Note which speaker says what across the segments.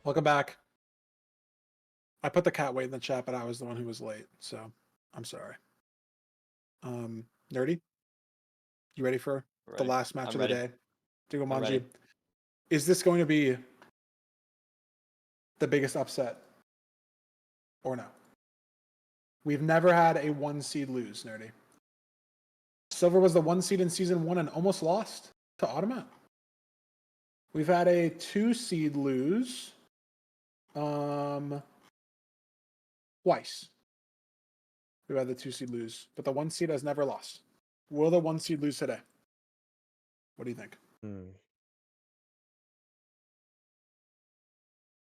Speaker 1: Welcome back. I put the cat weight in the chat, but I was the one who was late, so I'm sorry. Nerdy, you ready for the last match of the day? Doogile Mongey. Is this going to be the biggest upset or no? We've never had a 1 seed lose, Nerdy. Silver was the 1 seed in season 1 and almost lost to Automat. We've had a 2 seed lose twice. We've had the 2 seed lose, but the 1 seed has never lost. Will the 1 seed lose today? What do you think?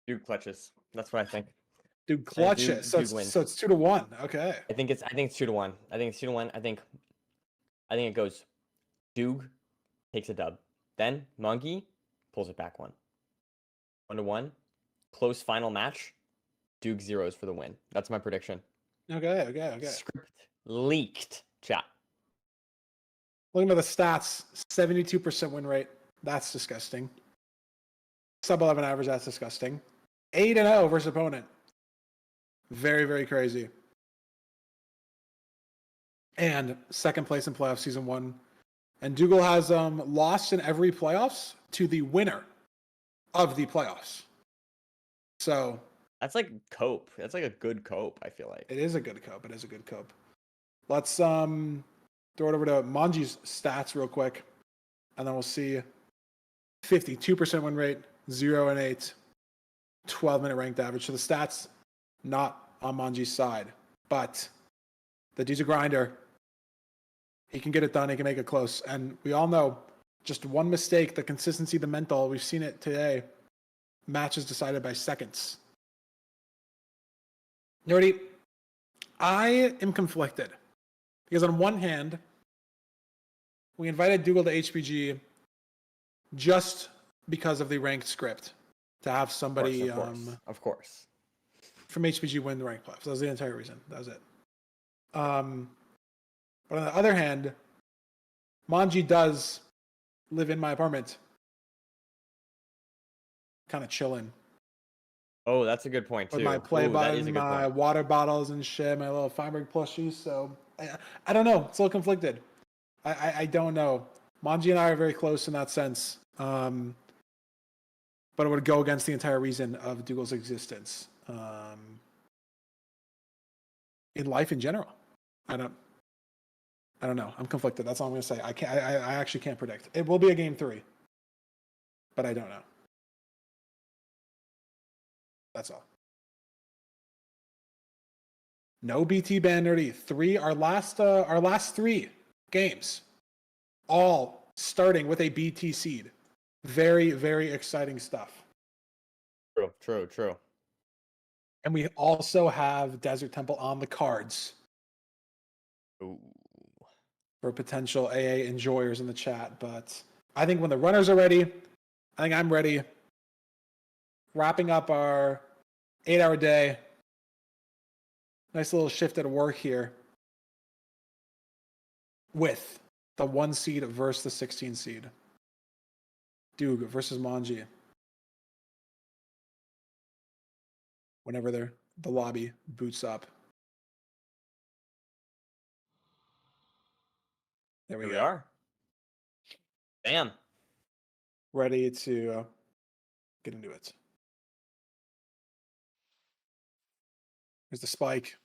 Speaker 2: Dude clutches. That's what I think.
Speaker 1: Dude clutches. So it's 2-1. Okay.
Speaker 2: I think it's 2-1. I think it's 2-1. I think it goes Doog takes a dub. Then Mongey pulls it back 1-1. Close final match. Doog zeros for the win. That's my prediction.
Speaker 1: Okay.
Speaker 2: Script leaked, chat.
Speaker 1: Looking at the stats, 72% win rate. That's disgusting. Sub 11 average, that's disgusting. 8-0 versus opponent. Very, very crazy. And second place in playoff season 1. And Doogile has lost in every playoffs to the winner of the playoffs. So
Speaker 2: that's like cope. That's like a good cope, I feel like.
Speaker 1: It is a good cope. Let's throw it over to Mongey's stats real quick. And then we'll see 52% win rate, 0-8, 12-minute ranked average. So the stats not on Mongey's side. But the dude's a grinder. He can get it done. He can make it close. And we all know just one mistake, the consistency, the mental, we've seen it today. Matches decided by seconds. Nerdy, I am conflicted. Because on one hand, we invited Doogile to HPG just because of the ranked script. To have somebody
Speaker 2: of course.
Speaker 1: From HPG win the ranked playoffs. That was the entire reason. That was it. But on the other hand, Mongey does live in my apartment. Kind of chilling.
Speaker 2: Oh, that's a good point too.
Speaker 1: With my play button, my water bottles and shit, my little Feinberg plushies. So I don't know. It's a little conflicted. I don't know. Mongey and I are very close in that sense. But it would go against the entire reason of Doogile's existence. In life in general. I don't know. I'm conflicted. That's all I'm going to say. I actually can't predict. It will be a game 3. But I don't know. That's all. No BT ban Nerdy. Our last 3 games, all starting with a BT seed. Very, very exciting stuff.
Speaker 2: True.
Speaker 1: And we also have Desert Temple on the cards.
Speaker 2: Ooh.
Speaker 1: For potential AA enjoyers in the chat. But I think when the runners are ready, I think I'm ready. Wrapping up our 8-hour day. Nice little shift at work here. With the 1 seed versus the 16 seed. Doog versus Mongey. Whenever the lobby boots up. There we
Speaker 2: are. Bam.
Speaker 1: Ready to get into it. Here's the spike.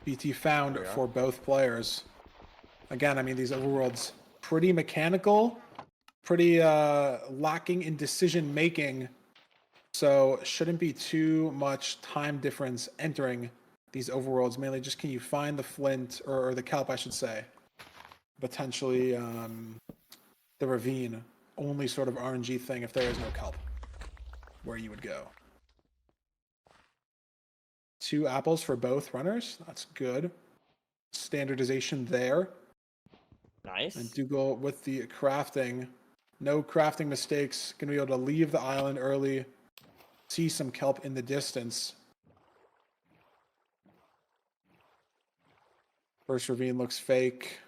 Speaker 1: BT found for both players. Again, I mean, these overworlds, pretty mechanical, pretty lacking in decision making. So shouldn't be too much time difference entering these overworlds. Mainly just can you find the flint or the kelp, I should say. Potentially the ravine. Only sort of RNG thing if there is no kelp. Where you would go. 2 apples for both runners. That's good. Standardization there.
Speaker 2: Nice.
Speaker 1: And Doogile with the crafting. No crafting mistakes. Gonna be able to leave the island early. See some kelp in the distance. First ravine looks fake.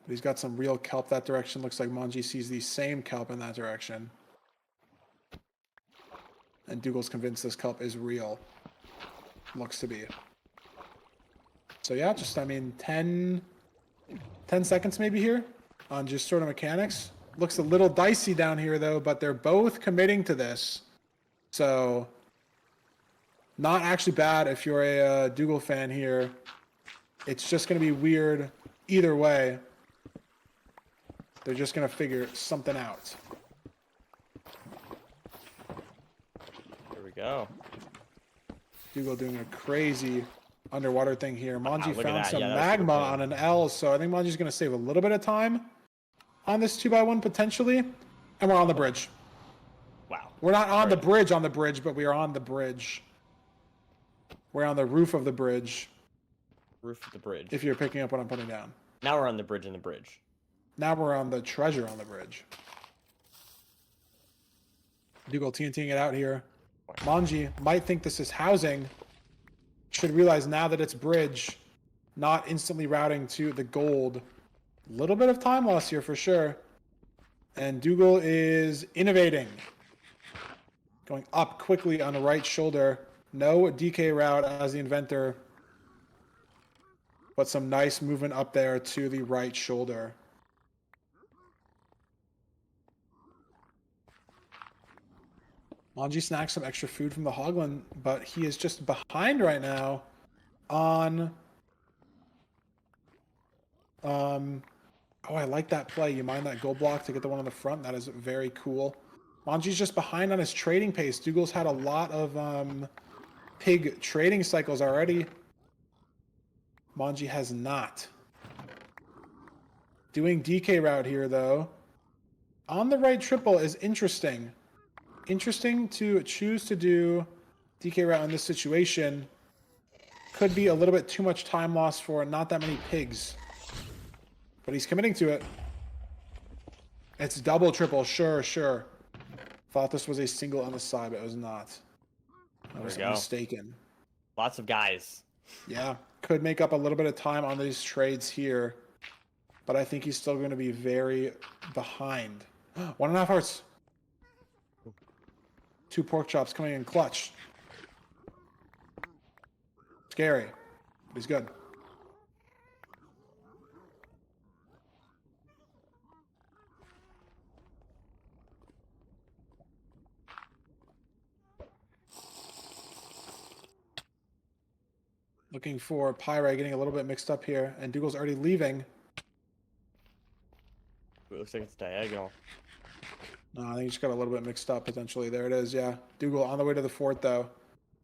Speaker 1: But he's got some real kelp that direction. Looks like Mongey sees the same kelp in that direction. And Doogle's convinced this kelp is real. Looks to be. So yeah, just, I mean, 10 seconds maybe here on just sort of mechanics. Looks a little dicey down here, though, but they're both committing to this. So not actually bad if you're a Doogile fan here. It's just going to be weird either way. They're just going to figure something out.
Speaker 2: Here we go.
Speaker 1: Doogile doing a crazy underwater thing here. Mongey found some
Speaker 2: yeah,
Speaker 1: magma on an L, so I think Mongey's going to save a little bit of time on this 2x1 potentially. And we're on the bridge.
Speaker 2: Wow.
Speaker 1: We're not on the bridge, but we are on the bridge. We're on the roof of the bridge.
Speaker 2: Roof of the bridge.
Speaker 1: If you're picking up what I'm putting down.
Speaker 2: Now we're on the bridge in the bridge.
Speaker 1: Now we're on the treasure on the bridge. Doogile TNTing it out here. Mongey might think this is housing. Should realize now that it's bridge, not instantly routing to the gold. A little bit of time loss here for sure. And Doogile is innovating. Going up quickly on the right shoulder. No DK route as the inventor. But some nice movement up there to the right shoulder. Mongey snacks some extra food from the Hoglin, but he is just behind right now on... Oh, I like that play. You mind that gold block to get the one on the front? That is very cool. Mongey's just behind on his trading pace. Doogle's had a lot of pig trading cycles already. Mongey has not. Doing DK route here, though. On the right triple is interesting. Interesting to choose to do DK route in this situation. Could be a little bit too much time loss for not that many pigs. But he's committing to it. It's double, triple. Sure, sure. Thought this was a single on the side, but it was not. I was mistaken.
Speaker 2: Lots of guys.
Speaker 1: Yeah. Could make up a little bit of time on these trades here. But I think he's still going to be very behind. 1.5 hearts. 2 pork chops coming in clutch. Scary. But he's good. Looking for Pyre getting a little bit mixed up here, and Doogle's already leaving.
Speaker 2: It looks like it's diagonal.
Speaker 1: No, I think he just got a little bit mixed up potentially. There it is, yeah. Doogile on the way to the fort though.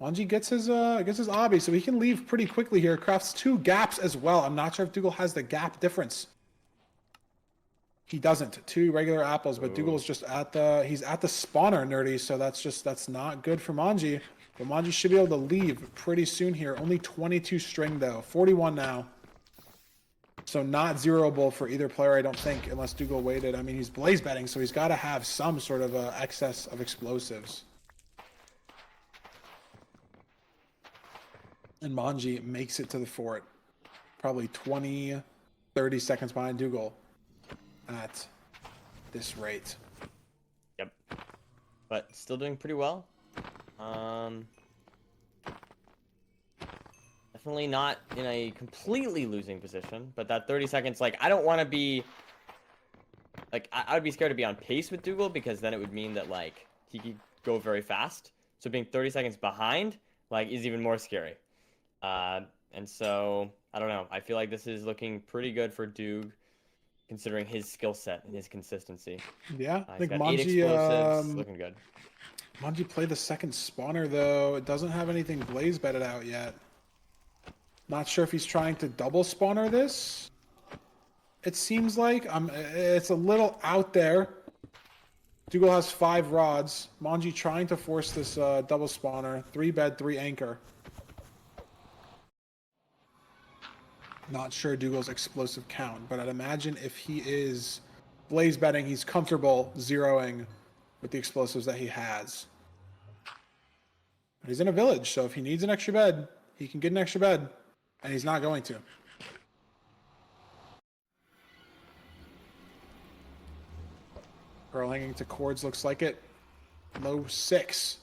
Speaker 1: Mongey gets his obby, so he can leave pretty quickly here. Crafts 2 gaps as well. I'm not sure if Doogile has the gap difference. He doesn't. 2 regular apples, but Doogle's just at the spawner, nerdy, so that's not good for Mongey. But Mongey should be able to leave pretty soon here. Only 22 string though. 41 now. So not zeroable for either player, I don't think, unless Doogile waited. I mean, he's blaze betting, so he's got to have some sort of excess of explosives. And Mongey makes it to the fort. Probably 20, 30 seconds behind Doogile at this rate.
Speaker 2: Yep. But still doing pretty well. Definitely not in a completely losing position, but that 30 seconds, like, I don't want to be, like, I would be scared to be on pace with Doogile, because then it would mean that, like, he could go very fast. So being 30 seconds behind, like, is even more scary. And so, I don't know. I feel like this is looking pretty good for Doog, considering his skill set and his consistency.
Speaker 1: Yeah, I think
Speaker 2: got
Speaker 1: Mongey,
Speaker 2: 8 explosives, looking good.
Speaker 1: Mongey played the second spawner, though. It doesn't have anything blaze bedded out yet. Not sure if he's trying to double spawner this. It seems like it's a little out there. Doogile has 5 rods. Mongey trying to force this double spawner. 3 bed, 3 anchor. Not sure Doogle's explosive count, but I'd imagine if he is blaze betting, he's comfortable zeroing with the explosives that he has. But he's in a village, so if he needs an extra bed, he can get an extra bed. And he's not going to. Pearl hanging to cords, looks like it. Low 6.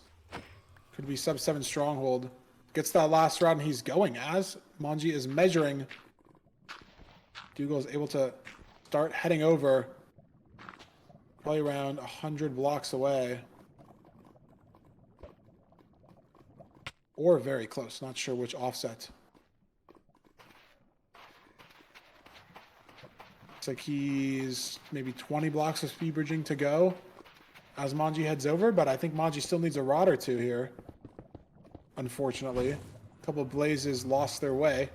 Speaker 1: Could be sub 7 stronghold. Gets that last round, and he's going as Mongey is measuring. Doogile is able to start heading over. Probably around 100 blocks away. Or very close. Not sure which offset. Looks like he's maybe 20 blocks of speed bridging to go as Mongey heads over, but I think Mongey still needs a rod or two here. Unfortunately. A couple of blazes lost their way.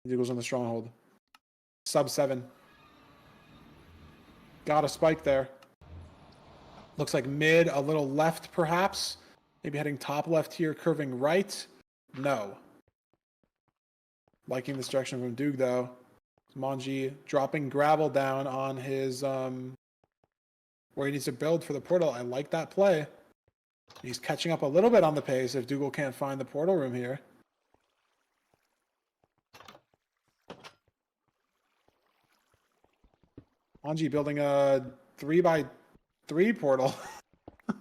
Speaker 1: Doogle's on the stronghold. Sub 7. Got a spike there. Looks like mid, a little left perhaps. Maybe heading top left here, curving right. No. Liking this direction from Doog though. Mongey dropping gravel down on his where he needs to build for the portal. I like that play. He's catching up a little bit on the pace if Doogile can't find the portal room here. Mongey building a 3x3 portal.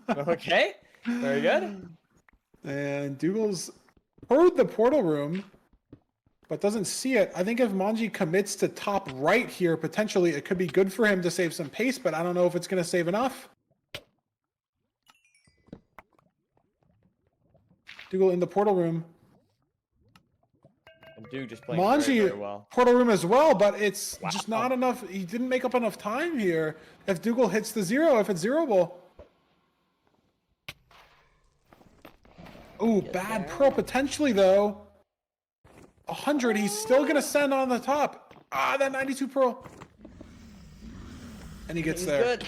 Speaker 2: Okay, very good.
Speaker 1: And Doogle's heard the portal room, but doesn't see it. I think if Mongey commits to top right here, potentially it could be good for him to save some pace, but I don't know if it's going to save enough. Doogile in the portal room.
Speaker 2: And Doog just playing
Speaker 1: Mongey,
Speaker 2: very, very well.
Speaker 1: portal room as well, but it's just not enough. He didn't make up enough time here. If Doogile hits the 0, if it's zeroable. Ooh, bad pearl potentially though. 100, he's still going to send on the top. Ah, that 92 pearl. And he gets there.
Speaker 2: Good.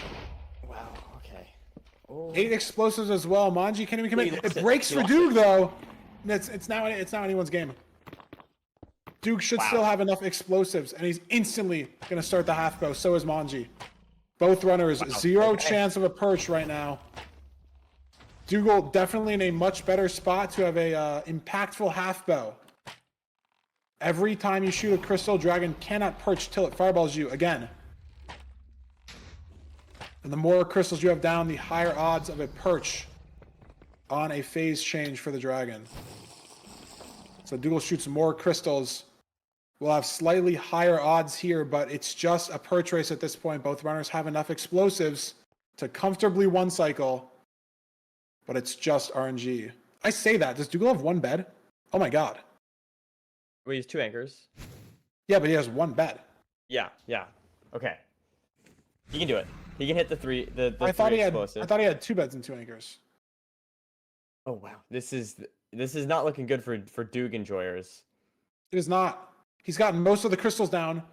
Speaker 2: Wow, okay.
Speaker 1: 8 explosives as well. Mongey can't even commit.
Speaker 2: He
Speaker 1: It
Speaker 2: lost it.
Speaker 1: breaks
Speaker 2: He
Speaker 1: for
Speaker 2: lost
Speaker 1: Doog
Speaker 2: it.
Speaker 1: though. It's now anyone's game. Doog should still have enough explosives, and he's instantly going to start the half bow. So is Mongey. Both runners, 0 chance of a perch right now. Doogile definitely in a much better spot to have a impactful half bow. Every time you shoot a crystal, dragon cannot perch till it fireballs you again. And the more crystals you have down, the higher odds of a perch on a phase change for the dragon. So Doogile shoots more crystals. We'll have slightly higher odds here, but it's just a perch race at this point. Both runners have enough explosives to comfortably one cycle, but it's just RNG. I say that. Does Doogile have 1 bed? Oh my god.
Speaker 2: Well, he has 2 anchors.
Speaker 1: Yeah, but he has 1 bed.
Speaker 2: Yeah, yeah. Okay. He can do it. He can hit the 3
Speaker 1: I thought
Speaker 2: three
Speaker 1: he had.
Speaker 2: explosive.
Speaker 1: I thought he had 2 beds and 2 anchors.
Speaker 2: Oh wow. This is not looking good for Doog enjoyers.
Speaker 1: It is not. He's gotten most of the crystals down.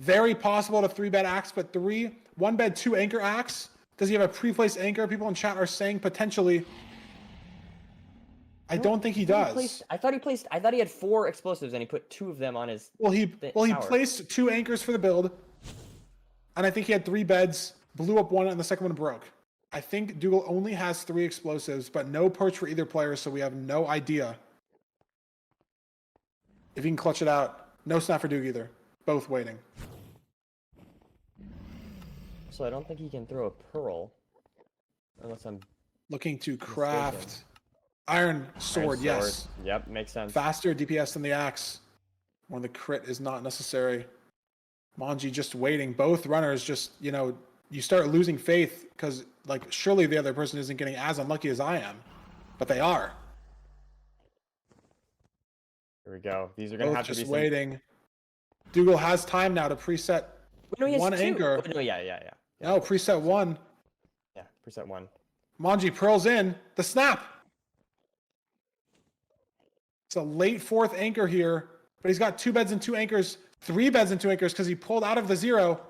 Speaker 1: Very possible to 3-bed axe, but 1 bed, 2 anchor axe. Does he have a pre-placed anchor? People in chat are saying potentially. I don't think he does.
Speaker 2: I thought he had 4 explosives and he put 2 of them on his.
Speaker 1: He
Speaker 2: tower.
Speaker 1: placed 2 anchors for the build, and I think he had 3 beds. Blew up 1, and the second one broke. I think Doogile only has 3 explosives, but no perch for either player, so we have no idea if he can clutch it out. No snap for Doog either. Both waiting.
Speaker 2: So I don't think he can throw a pearl, unless I'm
Speaker 1: Looking to craft iron sword. Yes.
Speaker 2: Yep, makes sense.
Speaker 1: Faster DPS than the axe. When the crit is not necessary. Mongey just waiting. Both runners just, you start losing faith because, surely the other person isn't getting as unlucky as I am. But they are.
Speaker 2: Here we go. These are going to have to be
Speaker 1: just waiting. Doogile has time now to preset
Speaker 2: No, he has
Speaker 1: 1
Speaker 2: 2.
Speaker 1: anchor.
Speaker 2: Oh, no, yeah.
Speaker 1: No, preset 1.
Speaker 2: Yeah, preset 1.
Speaker 1: Mongey pearls in. The snap. It's a late 4th anchor here, but he's got 2 beds and 2 anchors, 3 beds and 2 anchors because he pulled out of the 0.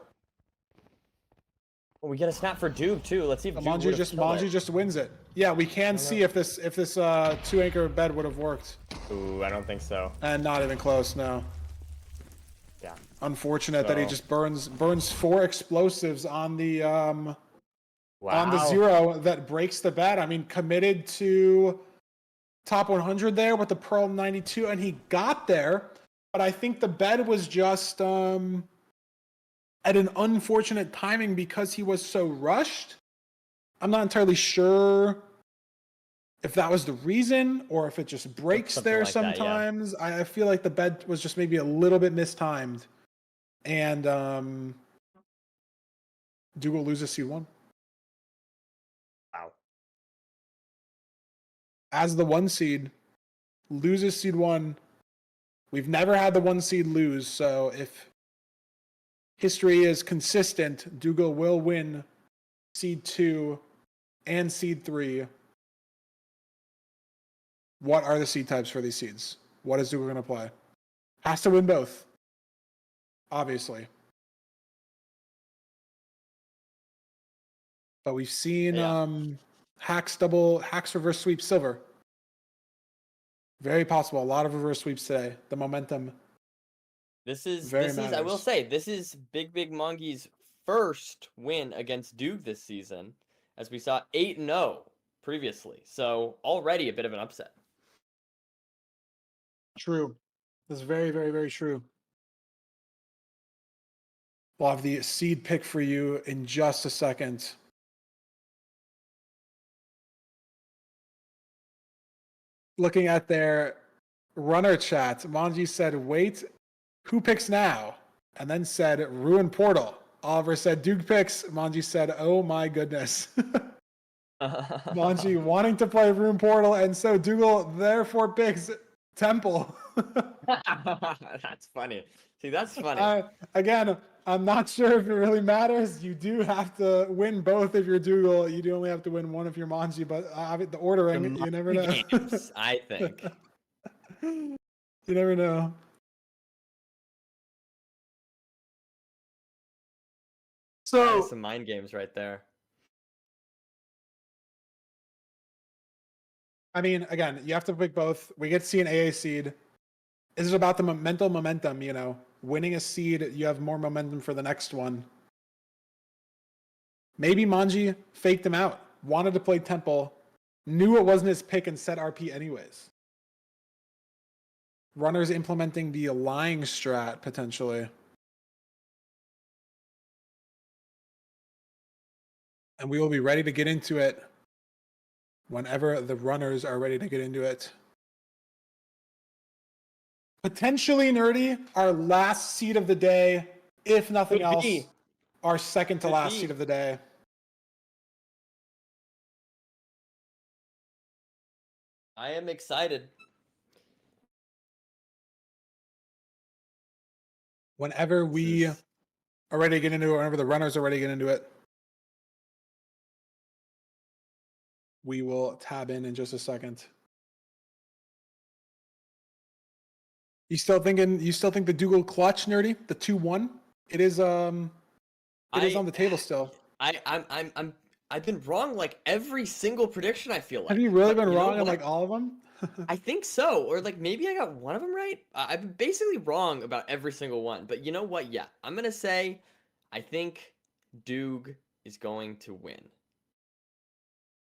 Speaker 2: Well, we get a snap for Doog too. Let's see if
Speaker 1: Mongey just wins it. Yeah, we can see if this 2 anchor bed would have worked.
Speaker 2: Ooh, I don't think so.
Speaker 1: And not even close. No.
Speaker 2: Yeah.
Speaker 1: Unfortunate that he just burns 4 explosives on the on the
Speaker 2: Wow.
Speaker 1: 0 that breaks the bet. I mean, committed to top 100 there with the Pearl 92, and he got there. But I think the bed was just at an unfortunate timing because he was so rushed. I'm not entirely sure if that was the reason or if it just breaks
Speaker 2: Something
Speaker 1: there
Speaker 2: like that, yeah.
Speaker 1: sometimes. I feel like the bet was just maybe a little bit mistimed. And Doogile loses C1.
Speaker 2: Wow.
Speaker 1: As the 1 seed, loses seed 1. We've never had the 1 seed lose, so if history is consistent, Doogile will win seed 2 and seed 3. What are the seed types for these seeds? What is Doogile going to play? Has to win both, obviously. But we've seen hacks reverse sweep silver. Very possible. A lot of reverse sweeps today. The momentum.
Speaker 2: This is
Speaker 1: matters.
Speaker 2: I will say, this is Big Mongey's first win against Doog this season, as we saw 8-0 previously. So already a bit of an upset.
Speaker 1: True. That's very, very, very true. We'll have the seed pick for you in just a second. Looking at their runner chat, Mongey said, wait, who picks now? And then said, Ruin Portal. Oliver said, Duke picks. Mongey said, oh my goodness. Mongey wanting to play Ruin Portal, and so Doogile therefore picks Temple.
Speaker 2: That's funny. See, that's funny.
Speaker 1: Again, I'm not sure if it really matters. You do have to win both if you're Doogile. You do only have to win one if you're Mongey, but the ordering, you never know.
Speaker 2: Games, I think.
Speaker 1: You never know. So
Speaker 2: some mind games right there.
Speaker 1: I mean, again, you have to pick both. We get to see an AA seed. This is about the mental momentum, you know. Winning a seed, you have more momentum for the next one. Maybe Mongey faked him out, wanted to play Temple, knew it wasn't his pick and set RP anyways. Runners implementing the lying strat, potentially. And we will be ready to get into it whenever the runners are ready to get into it. Potentially nerdy, our last seed of the day, if nothing else, our second to last seed of the day.
Speaker 2: I am excited.
Speaker 1: Whenever we are ready to get into it, whenever the runners are ready to get into it, we will tab in just a second. You still think the Doogile clutch, nerdy? The 2-1? It is on the table still.
Speaker 2: I've been wrong like every single prediction, I feel like.
Speaker 1: Have you really been wrong on like all of them?
Speaker 2: I think so. Or like maybe I got one of them right. I've been basically wrong about every single one. But you know what? Yeah, I'm going to say I think Doog is going to win.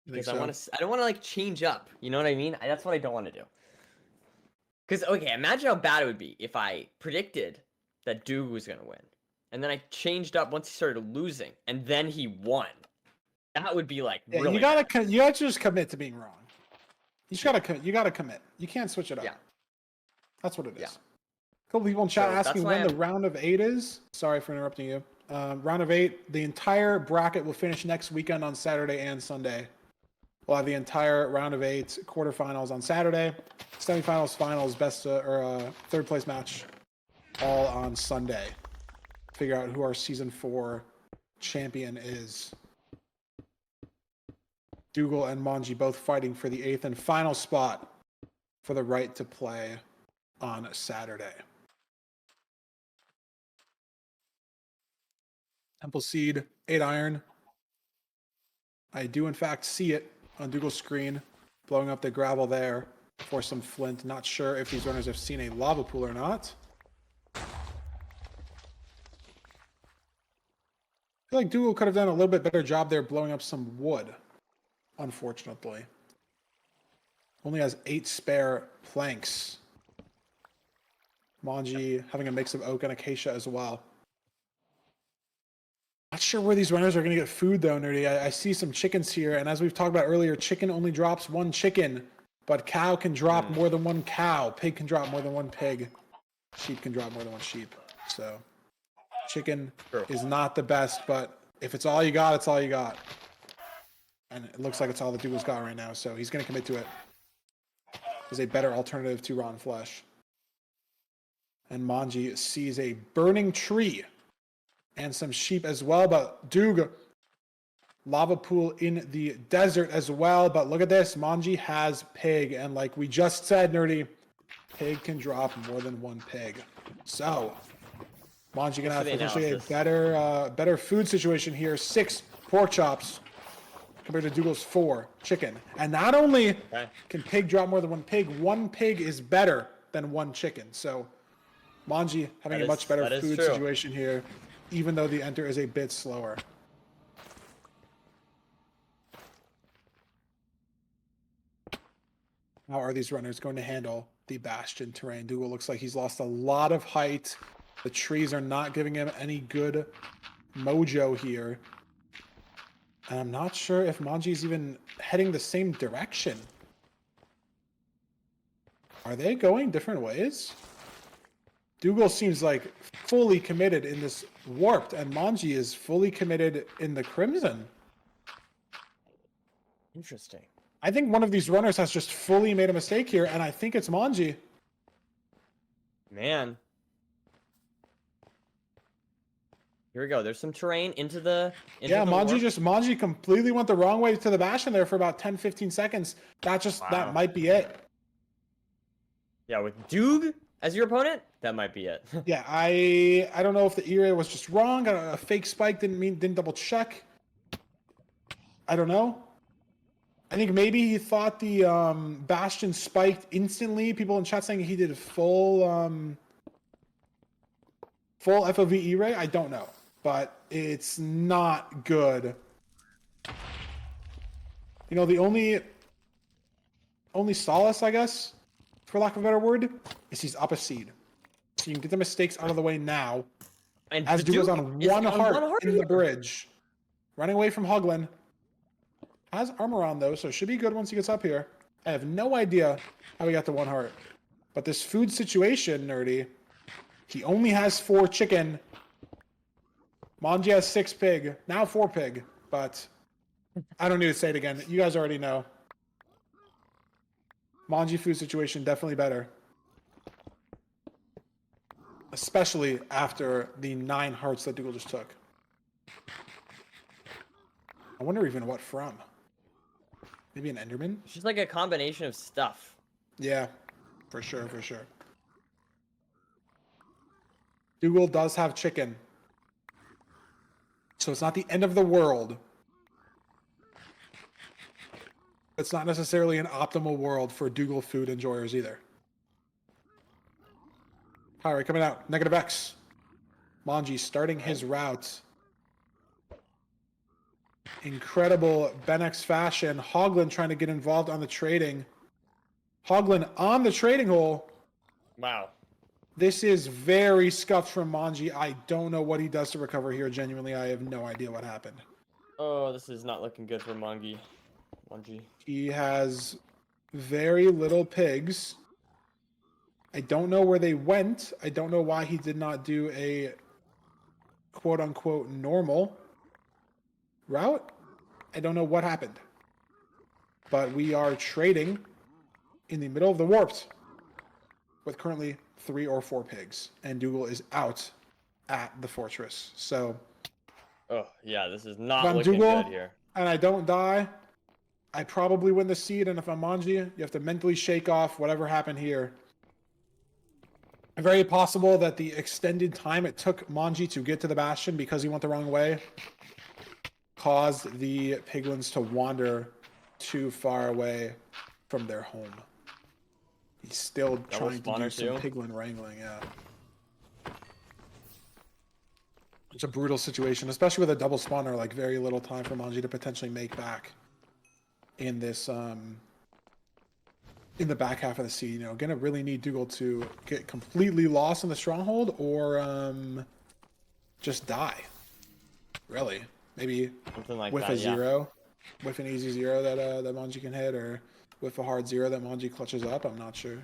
Speaker 2: Because I don't want to like change up. You know what I mean? That's what I don't want to do. Because, okay, imagine how bad it would be if I predicted that Doog was going to win. And then I changed up once he started losing. And then he won. That would be like really
Speaker 1: you gotta just commit to being wrong. You gotta commit. You can't switch it up.
Speaker 2: Yeah.
Speaker 1: That's what it is. Yeah. A couple people in chat asking when the round of 8 is. Sorry for interrupting you. Round of 8, the entire bracket will finish next weekend on Saturday and Sunday. We'll have the entire round of 8 quarterfinals on Saturday, semifinals, finals, third place match, all on Sunday. Figure out who our season 4 champion is. Doogile and Mongey both fighting for the 8th and final spot for the right to play on Saturday. Temple Seed, 8 iron. I do in fact see it on Doogle's screen, blowing up the gravel there for some flint. Not sure if these runners have seen a lava pool or not. I feel like Doogile could have done a little bit better job there blowing up some wood, unfortunately. Only has 8 spare planks. Mongey having a mix of oak and acacia as well. Not sure where these runners are going to get food, though, Nerdy. I see some chickens here, and as we've talked about earlier, chicken only drops one chicken, but cow can drop more than one cow. Pig can drop more than one pig. Sheep can drop more than one sheep. So, chicken is not the best, but if it's all you got, it's all you got. And it looks like it's all that Doogle's got right now, so he's going to commit to it. There's a better alternative to rotten flesh. And Mongey sees a burning tree and some sheep as well, but Doog, lava pool in the desert as well. But look at this, Mongey has pig, and like we just said, Nerdy, pig can drop more than one pig. So Mongey gonna have potentially a better food situation here. 6 pork chops compared to Doogle's 4 chicken. And not only can pig drop more than one pig is better than 1 chicken. So Mongey having a much better food situation here, even though the enter is a bit slower. How are these runners going to handle the bastion terrain? Doogile looks like he's lost a lot of height. The trees are not giving him any good mojo here. And I'm not sure if Mongey's even heading the same direction. Are they going different ways? Doogile seems like fully committed in this warped, and Mongey is fully committed in the crimson.
Speaker 2: Interesting.
Speaker 1: I think one of these runners has just fully made a mistake here, and I think it's Mongey.
Speaker 2: Man. Here we go. There's some terrain into the
Speaker 1: Mongey completely went the wrong way to the bastion there for about 10-15 seconds. That might be it.
Speaker 2: Yeah, with Doog as your opponent, that might be it.
Speaker 1: Yeah, I don't know if the E-ray was just wrong. A fake spike didn't double check. I don't know. I think maybe he thought the bastion spiked instantly. People in chat saying he did full FOV E-ray. I don't know, but it's not good. You know, the only solace, I guess, for lack of a better word, is he's up a seed. So you can get the mistakes out of the way now.
Speaker 2: And
Speaker 1: as Doogle's on one heart in the bridge. Running away from Hoglin. Has armor on, though, so should be good once he gets up here. I have no idea how he got to 1 heart. But this food situation, Nerdy, he only has 4 chicken. Mongey has 6 pig. Now 4 pig. But I don't need to say it again. You guys already know. Mongey food situation definitely better. Especially after the 9 hearts that Doogile just took. I wonder even what from. Maybe an Enderman?
Speaker 2: It's just like a combination of stuff.
Speaker 1: Yeah, for sure. Doogile does have chicken. So it's not the end of the world. It's not necessarily an optimal world for Doogile food enjoyers either. All right, coming out. Negative X. Mongey starting his route. Incredible Benex fashion. Hoglin trying to get involved on the trading. Hoglin on the trading hole.
Speaker 2: Wow.
Speaker 1: This is very scuffed from Mongey. I don't know what he does to recover here. Genuinely, I have no idea what happened.
Speaker 2: Oh, this is not looking good for Mongey.
Speaker 1: He has very little pigs. I don't know where they went. I don't know why he did not do a quote-unquote normal route. I don't know what happened. But we are trading in the middle of the warped with currently 3 or 4 pigs. And Doogile is out at the fortress. So...
Speaker 2: oh, yeah, this is not looking good here.
Speaker 1: And I don't die, I probably win the seed. And if I'm Mongey, you have to mentally shake off whatever happened here. Very possible that the extended time it took Mongey to get to the bastion because he went the wrong way caused the piglins to wander too far away from their home. He's still trying to do some piglin wrangling, yeah. It's a brutal situation, especially with a double spawner, like very little time for Mongey to potentially make back in this in the back half of the seed. You know, gonna really need Doogile to get completely lost in the stronghold or just die. really. Maybe
Speaker 2: Something like
Speaker 1: with
Speaker 2: that,
Speaker 1: a
Speaker 2: yeah.
Speaker 1: zero, with an easy zero that Mongey can hit, or with a hard zero that Mongey clutches up. I'm not sure.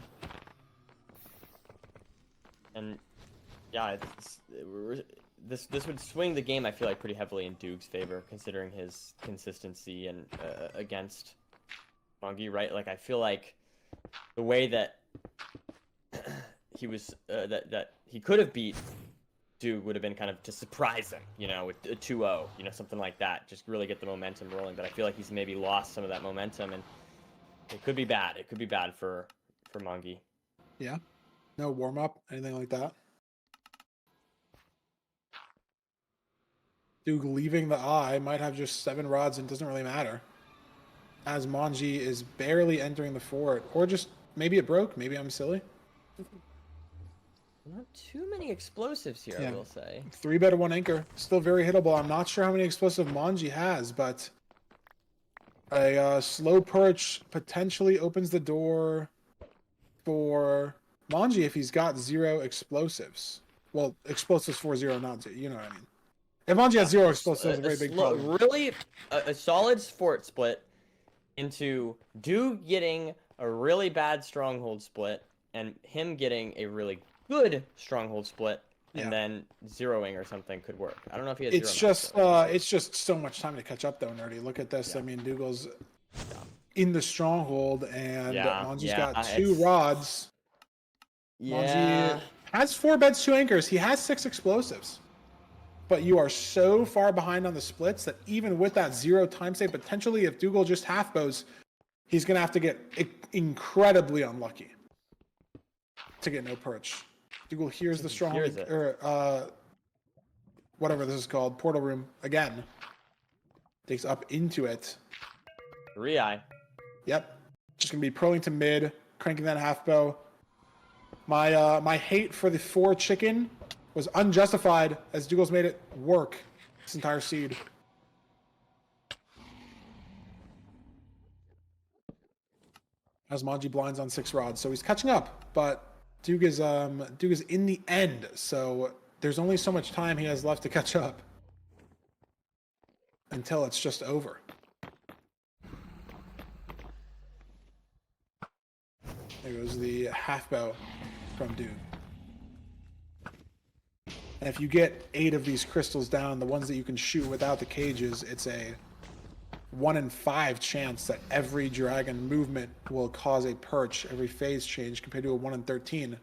Speaker 2: And yeah, this would swing the game, I feel like, pretty heavily in Doog's favor, considering his consistency and against Mongey, right? Like, I feel like the way that he was that he could have beat Doog would have been kind of to surprise him, you know, with a 2-0, you know, something like that, just really get the momentum rolling. But I feel like he's maybe lost some of that momentum, and it could be bad. It could be bad for Mongey.
Speaker 1: Yeah. No warm up, anything like that. Doog leaving the eye might have just 7 rods and doesn't really matter. As Mongey is barely entering the fort, or just maybe it broke. Maybe I'm silly.
Speaker 2: Not too many explosives here,
Speaker 1: Yeah.
Speaker 2: I will say.
Speaker 1: 3 bet 1 anchor, still very hittable. I'm not sure how many explosive Mongey has, but a slow perch potentially opens the door for Mongey if he's got 0 explosives. Well, explosives 4-0, not 0. You know what I mean. If Mongey has 0 explosives, it's a very big problem.
Speaker 2: Really, a solid fort split into Doog getting a really bad stronghold split and him getting a really good stronghold split, and then zeroing or something could work. I don't know if he has
Speaker 1: it's just so much time to catch up though, Nerdy. Look at this. I mean, Doogle's in the stronghold, and Mongey's got 2 rods. Mongey has 4 beds, 2 anchors. He has 6 explosives. But you are so far behind on the splits that even with that 0 time save, potentially if Doogile just half bows, he's going to have to get incredibly unlucky to get no perch. Doogile hears the stronghold, or whatever this is called, portal room again. Takes up into it.
Speaker 2: 3-eye.
Speaker 1: Yep. Just going to be proing to mid, cranking that half bow. My hate for the 4 chicken was unjustified, as Doogle's made it work this entire seed. As Mongey blinds on 6 rods, so he's catching up, but Doog is in the end, so there's only so much time he has left to catch up until it's just over. There goes the half bow from Doog. And if you get 8 of these crystals down, the ones that you can shoot without the cages, it's a 1 in 5 chance that every dragon movement will cause a perch, every phase change, compared to a 1 in 13.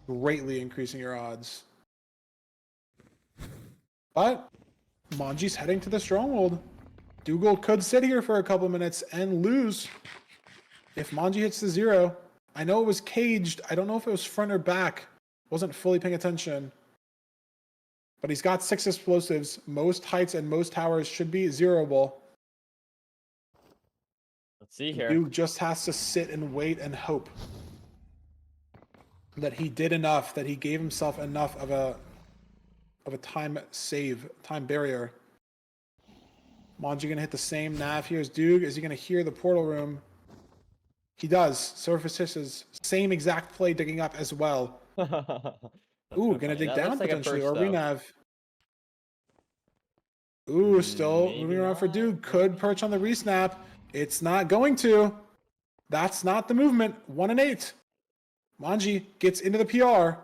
Speaker 1: Greatly increasing your odds. But Mongey's heading to the stronghold. Doogile could sit here for a couple minutes and lose if Mongey hits the 0. I know it was caged. I don't know if it was front or back. Wasn't fully paying attention. But he's got 6 explosives. Most heights and most towers should be zeroable.
Speaker 2: Let's see here.
Speaker 1: Doog just has to sit and wait and hope that he did enough, that he gave himself enough of a time save, time barrier. Mongey gonna hit the same nav here as Doog. Is he gonna hear the portal room? He does. Surface hisses. Same exact play digging up as well. Ooh, gonna dig down potentially, or renav. Ooh, still moving around for Doog. Could perch on the resnap. It's not going to. That's not the movement. 1 in 8. Mongey gets into the PR.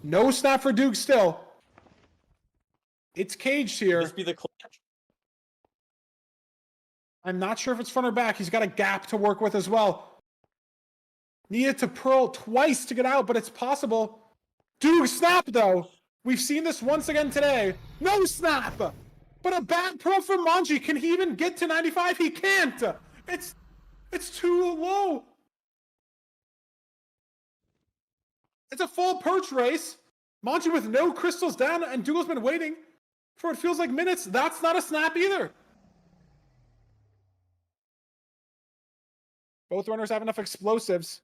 Speaker 1: No snap for Doog still. It's caged here.
Speaker 2: Could this be the clutch?
Speaker 1: I'm not sure if it's front or back. He's got a gap to work with as well. Needed to pearl twice to get out, but it's possible. Doog snap, though. We've seen this once again today. No snap! But a bad pearl from Mongey. Can he even get to 95? He can't! It's too low. It's a full perch race. Mongey with no crystals down, and Doogle's been waiting for what feels like minutes. That's not a snap either. Both runners have enough explosives.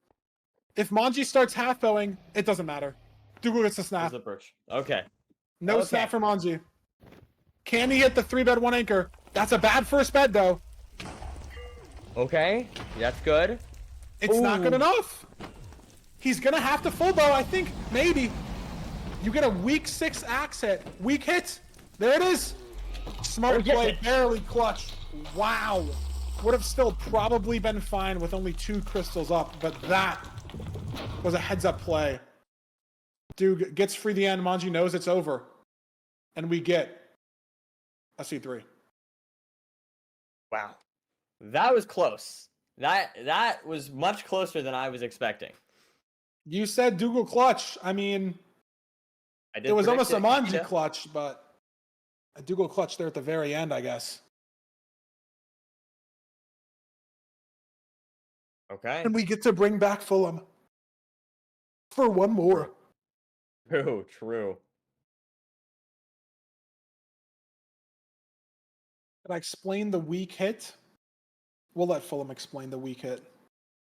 Speaker 1: If Mongey starts half bowing, it doesn't matter. Doogile gets the snap.
Speaker 2: The perch. Okay.
Speaker 1: No snap for Mongey. Can he hit the 3 bed 1 anchor? That's a bad first bed though.
Speaker 2: Okay, that's good.
Speaker 1: It's not good enough. He's gonna have to full bow, I think. Maybe. You get a weak 6 axe hit. Weak hit. There it is. Smart
Speaker 2: Yes,
Speaker 1: play,
Speaker 2: it-
Speaker 1: barely clutch. Wow. Would have still probably been fine with only 2 crystals up, but that was a heads-up play. Dude gets free the end. Mongey knows it's over. And we get a C3.
Speaker 2: Wow. That was close. That was much closer than I was expecting.
Speaker 1: You said Doogile clutch. I mean,
Speaker 2: I did
Speaker 1: it was
Speaker 2: predict
Speaker 1: almost a
Speaker 2: it,
Speaker 1: Mongey
Speaker 2: kinda.
Speaker 1: clutch, but a Doogile clutch there at the very end, I guess.
Speaker 2: Okay.
Speaker 1: And we get to bring back Fulham for one more.
Speaker 2: True.
Speaker 1: Can I explain the weak hit? We'll let Fulham explain the weak hit.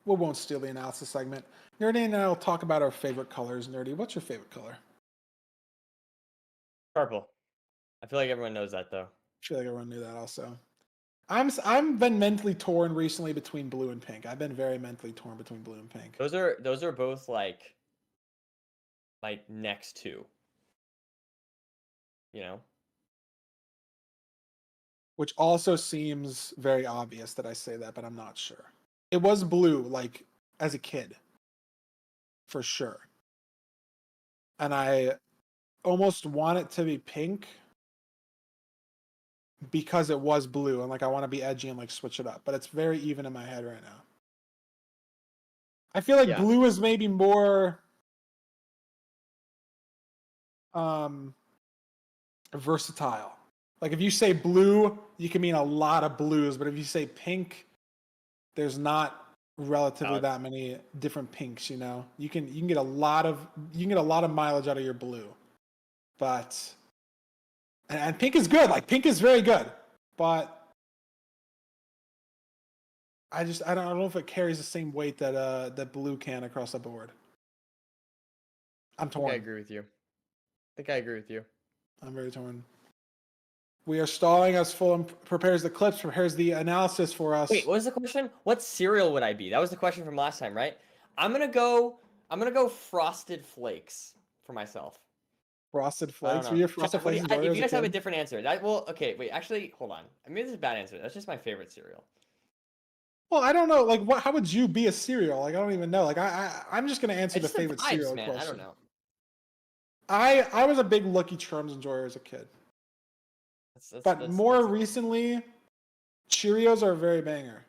Speaker 1: We won't steal the analysis segment. Nerdy and I will talk about our favorite colors. Nerdy, what's your favorite color?
Speaker 2: Purple. I feel like everyone knows that though.
Speaker 1: I feel like everyone knew that also. I'm been mentally torn recently between blue and pink. I've been very mentally torn between blue and pink.
Speaker 2: Those are both like next to. You know?
Speaker 1: Which also seems very obvious that I say that, but I'm not sure. It was blue, like, as a kid. For sure. And I almost want it to be pink because it was blue, and like I want to be edgy and like switch it up. But it's very even in my head right now. I feel like blue is maybe more versatile. Like if you say blue, you can mean a lot of blues, but if you say pink, there's not relatively that many different pinks, you know. You can get a lot of mileage out of your blue. But and pink is good. Like pink is very good. But I don't know if it carries the same weight that that blue can across the board. I'm torn.
Speaker 2: I agree with you.
Speaker 1: I'm very torn. We are stalling as Fulham prepares the clips, prepares the analysis for us.
Speaker 2: Wait, what was the question? What cereal would I be? That was the question from last time, right? I'm gonna go Frosted Flakes for myself.
Speaker 1: Frosted Flakes?
Speaker 2: I
Speaker 1: Were
Speaker 2: don't
Speaker 1: you
Speaker 2: know.
Speaker 1: a Frosted
Speaker 2: If
Speaker 1: Flakes enjoyer
Speaker 2: you
Speaker 1: as a
Speaker 2: guys have a
Speaker 1: kid?
Speaker 2: different answer, okay, wait, actually, hold on. Maybe this is a bad answer. That's just my favorite cereal.
Speaker 1: Well, I don't know. Like, what? How would you be a cereal? Like, I don't even know. Like, I'm just gonna answer
Speaker 2: It's
Speaker 1: the
Speaker 2: just the
Speaker 1: favorite
Speaker 2: vibes,
Speaker 1: cereal
Speaker 2: man.
Speaker 1: question.
Speaker 2: I don't know.
Speaker 1: I was a big Lucky Charms enjoyer as a kid, but more recently, Cheerios are a very banger.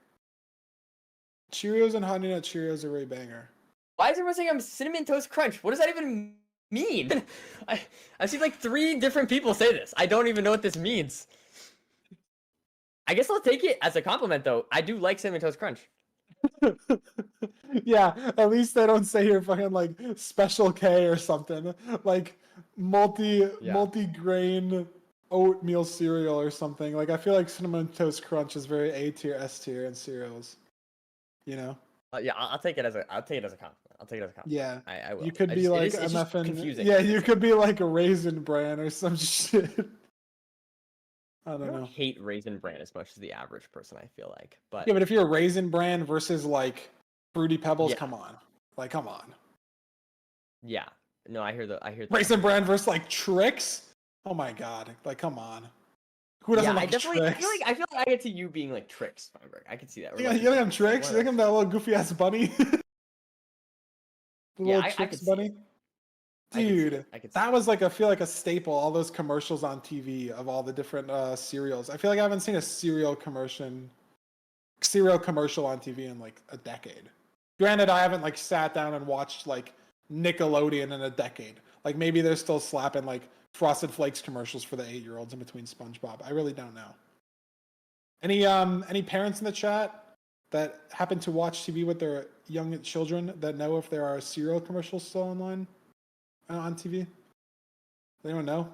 Speaker 1: Cheerios and Honey Nut Cheerios are very banger.
Speaker 2: Why is everyone saying I'm Cinnamon Toast Crunch? What does that even mean? I've seen like 3 different people say this. I don't even know what this means. I guess I'll take it as a compliment, though. I do like Cinnamon Toast Crunch.
Speaker 1: Yeah, at least they don't say you're fucking like Special K or something like multi-grain oatmeal cereal or something. Like I feel like Cinnamon Toast Crunch is very A tier, S tier in cereals. You know?
Speaker 2: Yeah, I'll take it as a compliment.
Speaker 1: Yeah.
Speaker 2: I will.
Speaker 1: You could be like
Speaker 2: it's just confusing.
Speaker 1: Yeah, you could be like a Raisin Bran or some shit. I don't know.
Speaker 2: Hate Raisin Bran as much as the average person, I feel like. But
Speaker 1: yeah, but if you're a Raisin Bran versus like Fruity Pebbles, come on. Like, come on.
Speaker 2: Yeah. No, I hear the
Speaker 1: Raisin Bran versus like Trix? Oh my god. Like, come on. Who doesn't like Trix?
Speaker 2: I feel like I get to you being like Trix, Feinberg. I can see that.
Speaker 1: Yeah, you think I'm Trix? You think I'm that little goofy ass bunny? The little Trix bunny? Dude, that was like I feel like a staple. All those commercials on TV of all the different cereals. I feel like I haven't seen a cereal commercial on TV in like a decade. Granted, I haven't like sat down and watched like Nickelodeon in a decade. Like maybe they're still slapping like Frosted Flakes commercials for the 8-year-olds in between SpongeBob. I really don't know. Any parents in the chat that happen to watch TV with their young children that know if there are cereal commercials still online? On TV? Does anyone know?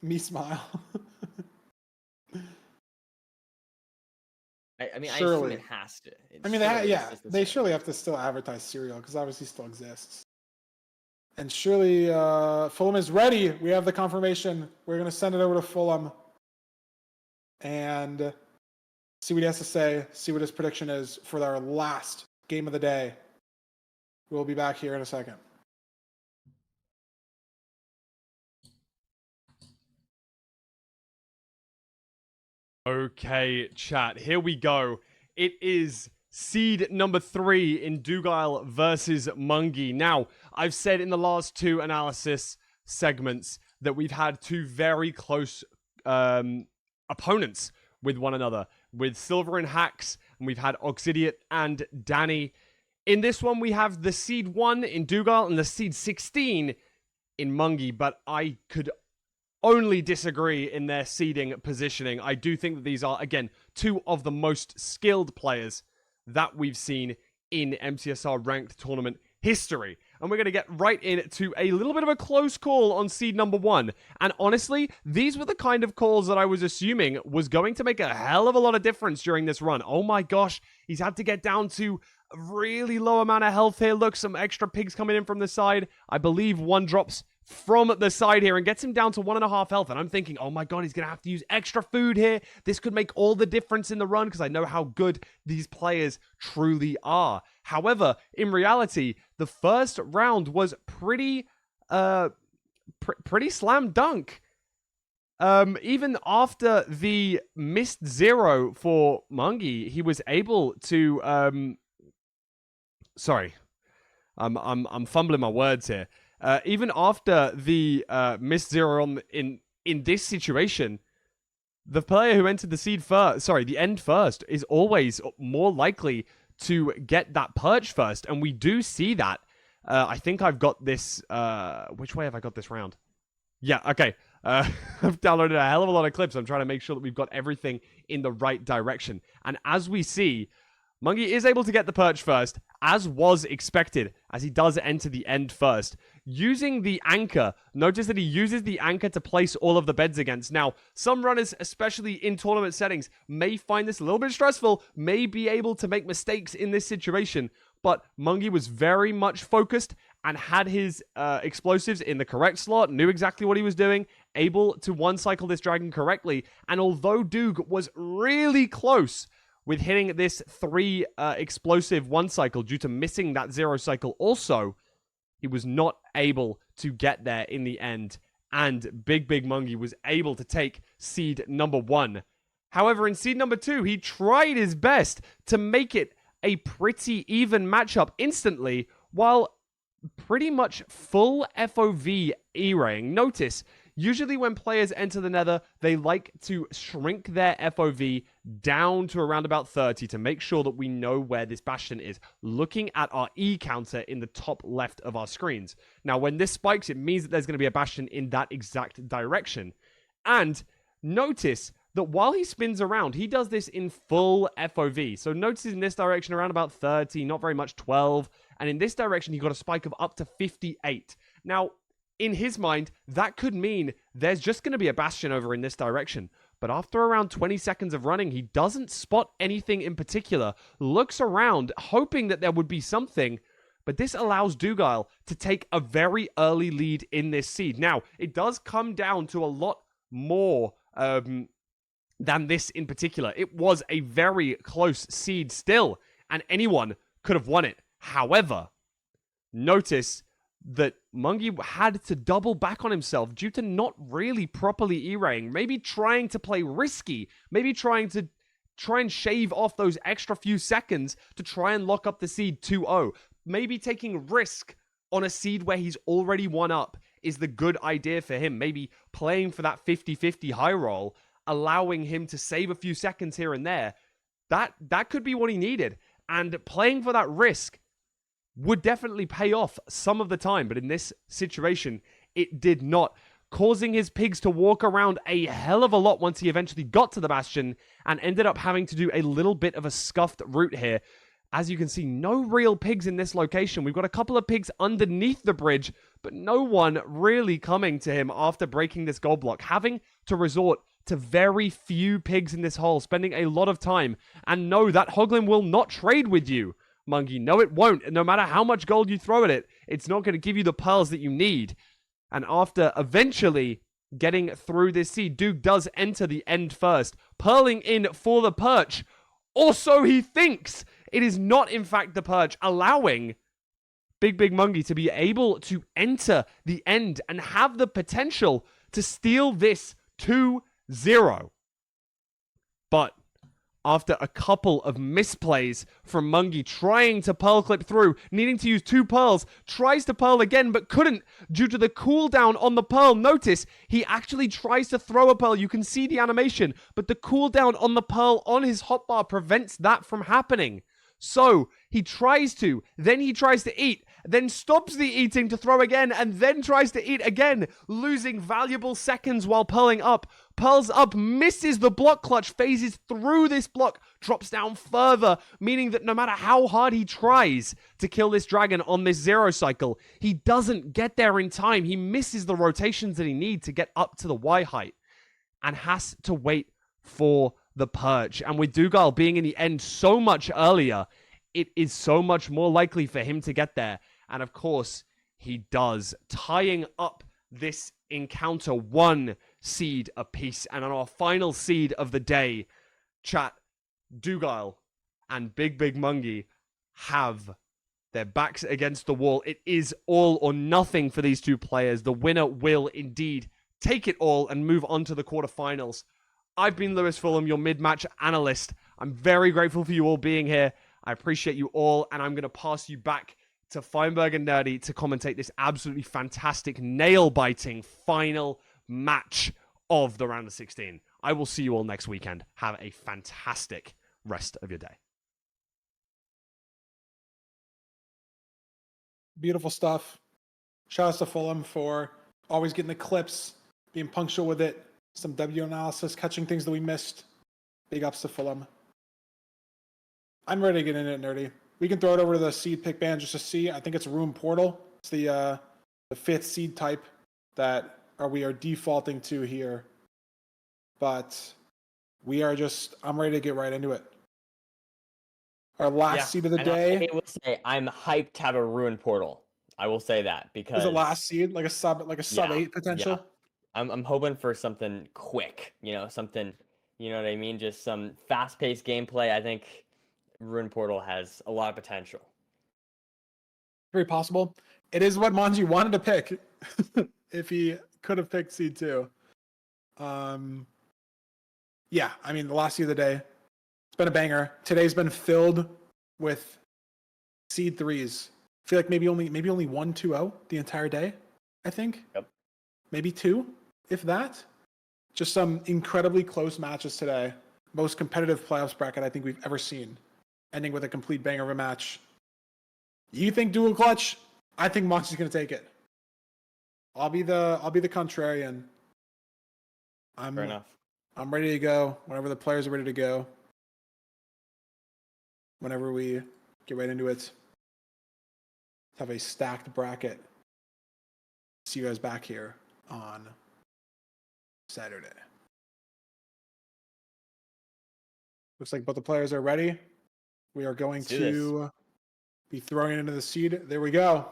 Speaker 1: Me smile.
Speaker 2: I mean,
Speaker 1: surely.
Speaker 2: I assume it has to.
Speaker 1: I mean, they surely have to still advertise cereal because obviously still exists. And surely Fulham is ready. We have the confirmation. We're going to send it over to Fulham and see what he has to say, see what his prediction is for our last game of the day. We'll be back here in a second.
Speaker 3: Okay, chat, here we go. It is seed number 3 in Doogile versus Mongey. Now, I've said in the last 2 analysis segments that we've had 2 very close opponents with one another, with Silver and Hax, and we've had Oxidiot and Danny. In this one, we have the seed 1 in Doogile and the seed 16 in Mongey, but I could only disagree in their seeding positioning. I do think that these are, again, 2 of the most skilled players that we've seen in MCSR ranked tournament history. And we're going to get right into a little bit of a close call on seed number 1. And honestly, these were the kind of calls that I was assuming was going to make a hell of a lot of difference during this run. Oh my gosh, he's had to get down to a really low amount of health here. Look, some extra pigs coming in from the side. I believe one drops from the side here and gets him down to 1.5 health. And I'm thinking, oh my god, he's going to have to use extra food here. This could make all the difference in the run because I know how good these players truly are. However, in reality, the first round was pretty slam dunk. Even after the missed 0 for Mongey, he was able to sorry. I'm fumbling my words here. Even after the missed 0 in this situation, the player who entered the seed first, the end first, is always more likely to get that perch first, and we do see that. I think I've got this. Which way have I got this round? Yeah, okay. I've downloaded a hell of a lot of clips. I'm trying to make sure that we've got everything in the right direction. And as we see, Mongey is able to get the perch first, as was expected, as he does enter the end first. Using the anchor, notice that he uses the anchor to place all of the beds against. Now, some runners, especially in tournament settings, may find this a little bit stressful, may be able to make mistakes in this situation, but Mongey was very much focused and had his explosives in the correct slot, knew exactly what he was doing, able to one-cycle this dragon correctly, and although Doog was really close with hitting this 3 explosive 1-cycle due to missing that 0 cycle also, he was not able to get there in the end, and Big Mongey was able to take seed number 1. However, in seed number 2, he tried his best to make it a pretty even matchup instantly, while pretty much full FOV E-raying. Notice, usually when players enter the nether, they like to shrink their FOV down to around about 30 to make sure that we know where this bastion is, looking at our E counter in the top left of our screens. Now, when this spikes, it means that there's going to be a bastion in that exact direction. And notice that while he spins around, he does this in full FOV. So notice in this direction around about 30, not very much, 12. And in this direction, he got a spike of up to 58. Now, in his mind, that could mean there's just going to be a bastion over in this direction. But after around 20 seconds of running, he doesn't spot anything in particular, looks around, hoping that there would be something. But this allows Doogile to take a very early lead in this seed. Now, it does come down to a lot more than this in particular. It was a very close seed still, and anyone could have won it. However, notice that Mongey had to double back on himself due to not really properly E-raying, maybe trying to play risky, maybe trying and shave off those extra few seconds to try and lock up the seed 2-0. Maybe taking risk on a seed where he's already won up is the good idea for him. Maybe playing for that 50-50 high roll, allowing him to save a few seconds here and there. That could be what he needed. And playing for that risk would definitely pay off some of the time, but in this situation, it did not, causing his pigs to walk around a hell of a lot once he eventually got to the bastion, and ended up having to do a little bit of a scuffed route here. As you can see, no real pigs in this location. We've got a couple of pigs underneath the bridge, but no one really coming to him after breaking this gold block, having to resort to very few pigs in this hole, spending a lot of time. And no, that Hoglin will not trade with you, Mongey. No, it won't. No matter how much gold you throw at it, it's not going to give you the pearls that you need. And after eventually getting through this seed, Doog does enter the end first, pearling in for the perch. Or so he thinks. It is not, in fact, the perch, allowing Big Mongey to be able to enter the end and have the potential to steal this 2-0. But after a couple of misplays from Mongey trying to pearl clip through, needing to use 2 pearls, tries to pearl again but couldn't due to the cooldown on the pearl. Notice, he actually tries to throw a pearl. You can see the animation, but the cooldown on the pearl on his hotbar prevents that from happening. So, he tries to, then he tries to eat, then stops the eating to throw again, and then tries to eat again, losing valuable seconds while pearling up. Pearls up, misses the block clutch, phases through this block, drops down further, meaning that no matter how hard he tries to kill this dragon on this 0 cycle, he doesn't get there in time. He misses the rotations that he needs to get up to the Y height, and has to wait for the perch. And with Doogile being in the end so much earlier, it is so much more likely for him to get there. And of course, he does, tying up this encounter 1 seed apiece. And on our final seed of the day, chat, Doogile and Big Mongey have their backs against the wall. It is all or nothing for these 2 players. The winner will indeed take it all and move on to the quarterfinals. I've been Lewis Fulham, your mid-match analyst. I'm very grateful for you all being here. I appreciate you all, and I'm going to pass you back to Feinberg and Nerdy to commentate this absolutely fantastic, nail-biting final match of the round of 16. I will see you all next weekend. Have a fantastic rest of your day.
Speaker 1: Beautiful stuff. Shout out to Fulham for always getting the clips, being punctual with it, some W analysis, catching things that we missed. Big ups to Fulham. I'm ready to get in it, Nerdy. We can throw it over to the seed pick band just to see. I think it's Room Portal. It's the 5th seed type that we are defaulting to here. But I'm ready to get right into it. Our last seed of the day.
Speaker 2: I will say I'm hyped to have a Ruin Portal. I will say that because
Speaker 1: is the last seed, like a sub 8 potential.
Speaker 2: Yeah. I'm hoping for something quick, something, you know what I mean? Just some fast-paced gameplay. I think Ruin Portal has a lot of potential.
Speaker 1: Very possible. It is what Mongey wanted to pick if he could have picked seed 2. Yeah, I mean, the last seed of the day, it's been a banger. Today's been filled with seed 3s. I feel like maybe only 1-2-0 the entire day, I think.
Speaker 2: Yep.
Speaker 1: Maybe 2, if that. Just some incredibly close matches today. Most competitive playoffs bracket I think we've ever seen. Ending with a complete banger of a match. You think dual clutch? I think Mongey's gonna take it. I'll be the contrarian.
Speaker 2: Fair enough.
Speaker 1: I'm ready to go whenever the players are ready to go. Whenever we get right into it. Have a stacked bracket. See you guys back here on Saturday. Looks like both the players are ready. We are going to be throwing it into the seed. There we go.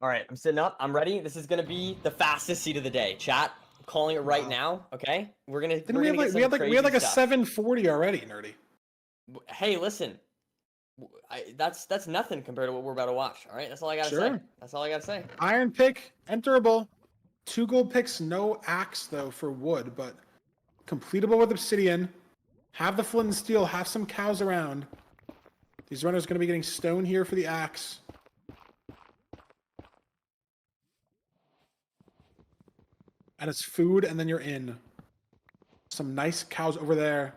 Speaker 2: All right, I'm sitting up. I'm ready. This is going to be the fastest seed of the day. Chat, I'm calling it right now, okay? We're going to
Speaker 1: we had like a 740 already, Nerdy.
Speaker 2: Hey, listen. That's nothing compared to what we're about to watch, all right? That's all I got to say. That's all I got to say.
Speaker 1: Iron pick, enterable. 2 gold picks, no axe, though, for wood, but completable with obsidian. Have the flint and steel, have some cows around. These runners are going to be getting stone here for the axe. And it's food, and then you're in. Some nice cows over there.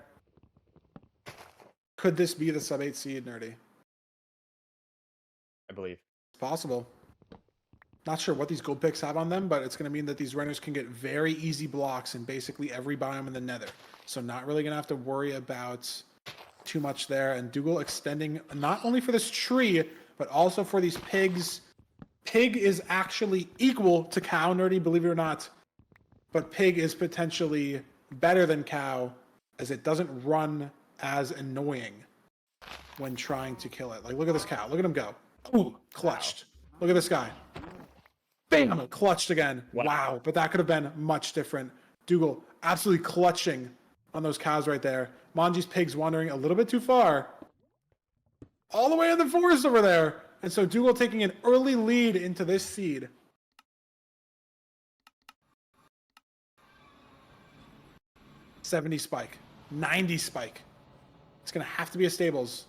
Speaker 1: Could this be the sub 8 seed, Nerdy?
Speaker 2: I believe.
Speaker 1: It's possible. Not sure what these gold picks have on them, but it's going to mean that these runners can get very easy blocks in basically every biome in the nether. So not really going to have to worry about too much there. And Doogile extending not only for this tree, but also for these pigs. Pig is actually equal to cow, Nerdy, believe it or not. But pig is potentially better than cow, as it doesn't run as annoying when trying to kill it. Like, look at this cow. Look at him go. Ooh, clutched. Wow. Look at this guy. Bam! Clutched again. Wow. But that could have been much different. Doogile absolutely clutching on those cows right there. Mongey's pig's wandering a little bit too far. All the way in the forest over there. And so Doogile taking an early lead into this seed. 70 spike. 90 spike. It's going to have to be a stables.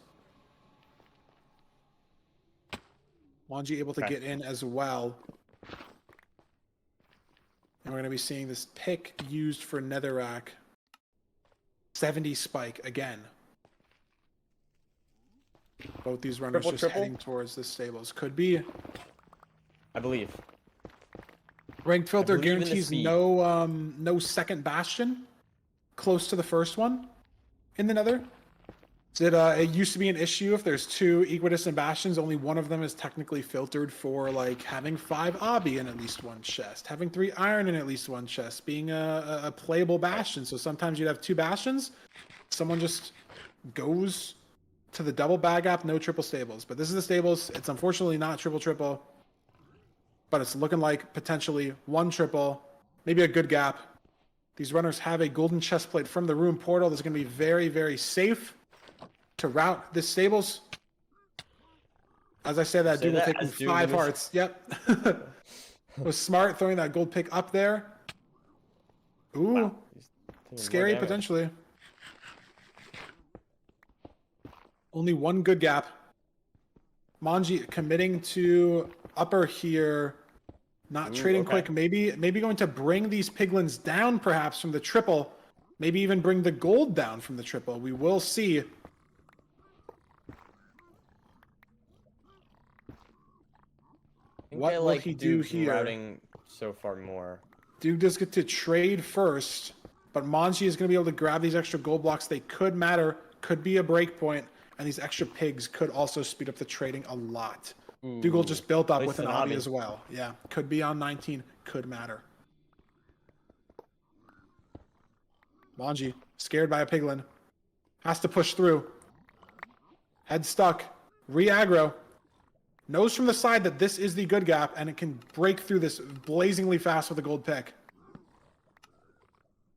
Speaker 1: Mongey able to get in as well. And we're going to be seeing this pick used for netherrack. 70 spike again. Both these runners just heading towards the stables. Could be.
Speaker 2: I believe.
Speaker 1: Ranked filter
Speaker 2: believe in the
Speaker 1: guarantees
Speaker 2: speed.
Speaker 1: no second bastion close to the first one in the nether. It used to be an issue if there's two equidistant bastions, only one of them is technically filtered for like having 5 obby in at least one chest, having 3 iron in at least one chest, being a playable bastion. So sometimes you'd have 2 bastions, someone just goes to the double bag gap, no triple stables. But this is the stables. It's unfortunately not triple, but it's looking like potentially 1 triple, maybe a good gap. These runners have a golden chest plate from the room portal that's going to be very, very safe to route this stables. As I said, that dude will take 5 hearts. Yep. Was smart throwing that gold pick up there. Ooh.
Speaker 2: Wow.
Speaker 1: Scary potentially. Only 1 good gap. Mongey committing to upper here. Not trading quick. Maybe going to bring these piglins down perhaps from the triple. Maybe even bring the gold down from the triple. We will see. What will he do here?
Speaker 2: Routing so far more.
Speaker 1: Duke does get to trade first, but Mongey is going to be able to grab these extra gold blocks. They could matter, could be a break point, and these extra pigs could also speed up the trading a lot. Doogile just built up with an obby as well. Yeah, could be on 19, could matter. Mongey, scared by a piglin, has to push through. Head stuck, re-aggro. Knows from the side that this is the good gap, and it can break through this blazingly fast with a gold pick.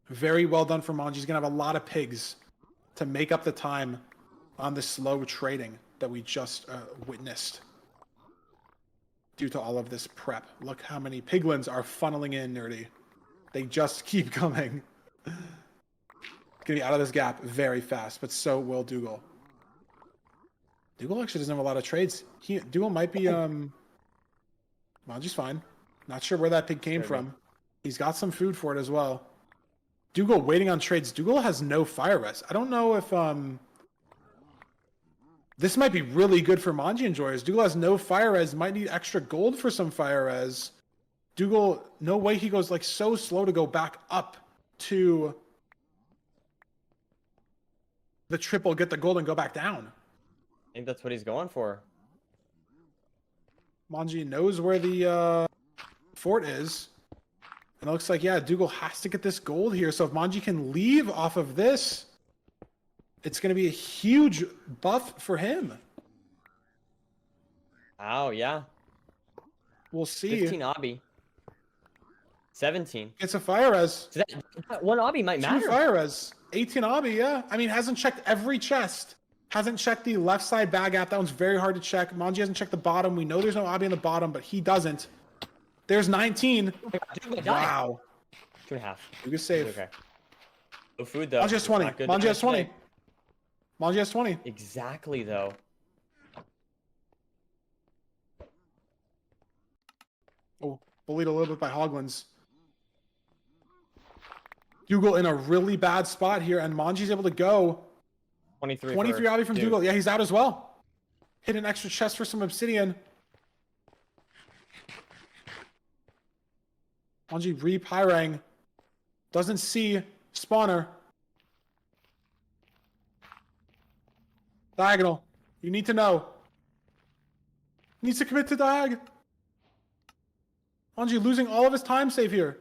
Speaker 1: Very well done for Mongey. He's going to have a lot of pigs to make up the time on the slow trading that we just witnessed. Due to all of this prep. Look how many piglins are funneling in, Nerdy. They just keep coming. Going to be out of this gap very fast, but so will Doogile. Doogile actually doesn't have a lot of trades. Doogile might be Mongey's fine. Not sure where that pig came from. He's got some food for it as well. Doogile waiting on trades. Doogile has no fire res. I don't know if this might be really good for Mongey enjoyers. Doogile has no fire res. Might need extra gold for some fire res. Doogile, no way he goes like so slow to go back up to the triple, get the gold, and go back down.
Speaker 2: I think that's what he's going for.
Speaker 1: Mongey knows where the fort is. And it looks like, yeah, Doogile has to get this gold here. So if Mongey can leave off of this, it's going to be a huge buff for him.
Speaker 2: Oh, yeah.
Speaker 1: We'll see.
Speaker 2: 15 obby. 17.
Speaker 1: It's a fire res.
Speaker 2: So that 1 obby might matter.
Speaker 1: 2 fire res. 18 obby, yeah. I mean, hasn't checked every chest. Hasn't checked the left side bag gap. That one's very hard to check. Mongey hasn't checked the bottom. We know there's no obby in the bottom, but he doesn't. There's 19. Wow.
Speaker 2: 2.5.
Speaker 1: You can save.
Speaker 2: Okay. No food, though.
Speaker 1: Mongey has 20. Mongey has 20. Mongey has 20.
Speaker 2: Exactly, though.
Speaker 1: Oh, bullied a little bit by Hoglins. Doogile in a really bad spot here, and Mongey's able to go.
Speaker 2: 23
Speaker 1: obby from Doogile. Yeah, he's out as well. Hit an extra chest for some obsidian. Mongey re-pyrang. Doesn't see spawner. Diagonal. You need to know. Needs to commit to diag. Mongey losing all of his time save here.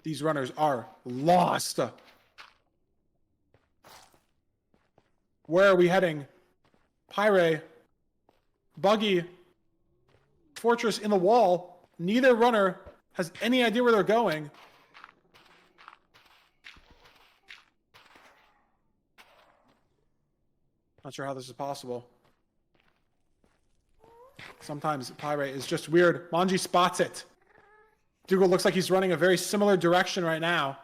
Speaker 1: These runners are lost. Where are we heading? Pyre. Buggy. Fortress in the wall. Neither runner has any idea where they're going. Not sure how this is possible. Sometimes Pyre is just weird. Mongey spots it. Doogile looks like he's running a very similar direction right now.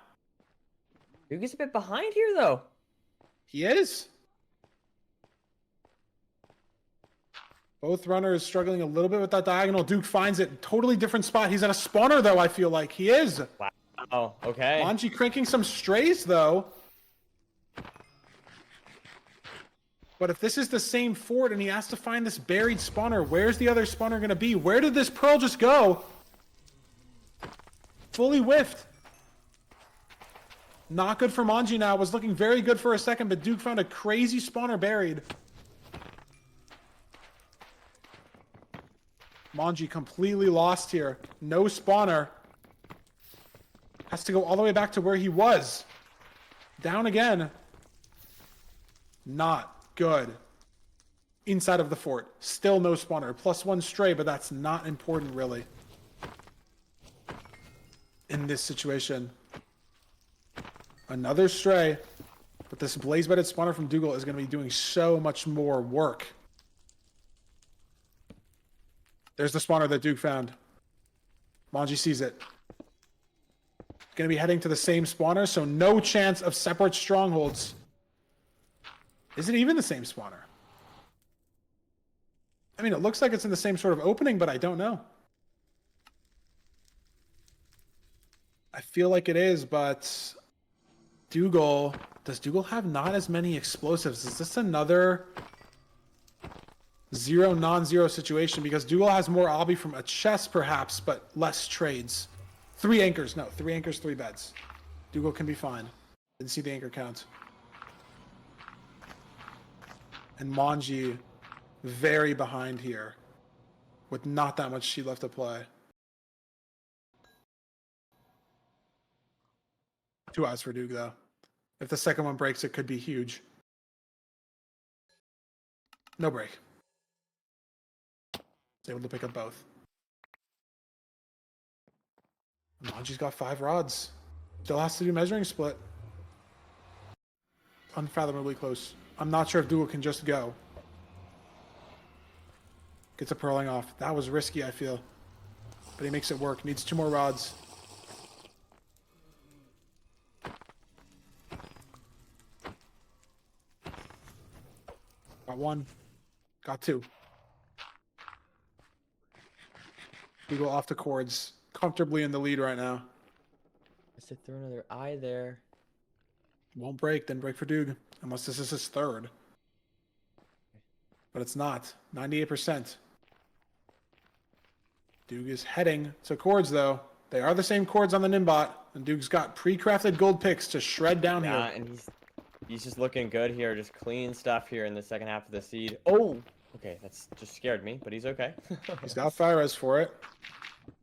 Speaker 2: Duke is a bit behind here, though.
Speaker 1: He is. Both runners struggling a little bit with that diagonal. Duke finds it. Totally different spot. He's in a spawner, though, I feel like. He is.
Speaker 2: Wow. Okay.
Speaker 1: Mongey cranking some strays, though. But if this is the same fort and he has to find this buried spawner, where's the other spawner going to be? Where did this pearl just go? Fully whiffed. Not good for Mongey now. Was looking very good for a second, but Duke found a crazy spawner buried. Mongey completely lost here. No spawner. Has to go all the way back to where he was. Down again. Not good. Inside of the fort. Still no spawner. +1 stray, but that's not important really. In this situation. Another stray. But this blaze-bedded spawner from Doogile is going to be doing so much more work. There's the spawner that Duke found. Mongey sees it. Going to be heading to the same spawner, so no chance of separate strongholds. Is it even the same spawner? I mean, it looks like it's in the same sort of opening, but I don't know. I feel like it is, but Doogile, does Doogile have not as many explosives? Is this another 0 non-zero situation? Because Doogile has more obby from a chest perhaps, but less trades. 3 anchors, no, 3 anchors, 3 beds. Doogile can be fine. Didn't see the anchor count. And Mongey very behind here with not that much sheet left to play. 2 eyes for Duke though. If the second one breaks, it could be huge. No break. He's able to pick up both. Mongey's got 5 rods. Still has to do measuring split. Unfathomably close. I'm not sure if Doogile can just go. Gets a pearling off. That was risky, I feel. But he makes it work. Needs 2 more rods. Got 1. Got 2. Doogile off the cords. Comfortably in the lead right now.
Speaker 2: I said throw another eye there.
Speaker 1: Won't break, then break for Doog. Unless this is his 3rd. But it's not. 98%. Doog is heading to cords, though. They are the same cords on the Nimbot. And Doog's got pre-crafted gold picks to shred down here.
Speaker 2: Yeah, and he's just looking good here. Just clean stuff here in the second half of the seed. Oh! Okay, that's just scared me, but he's okay.
Speaker 1: He's got fire res for it.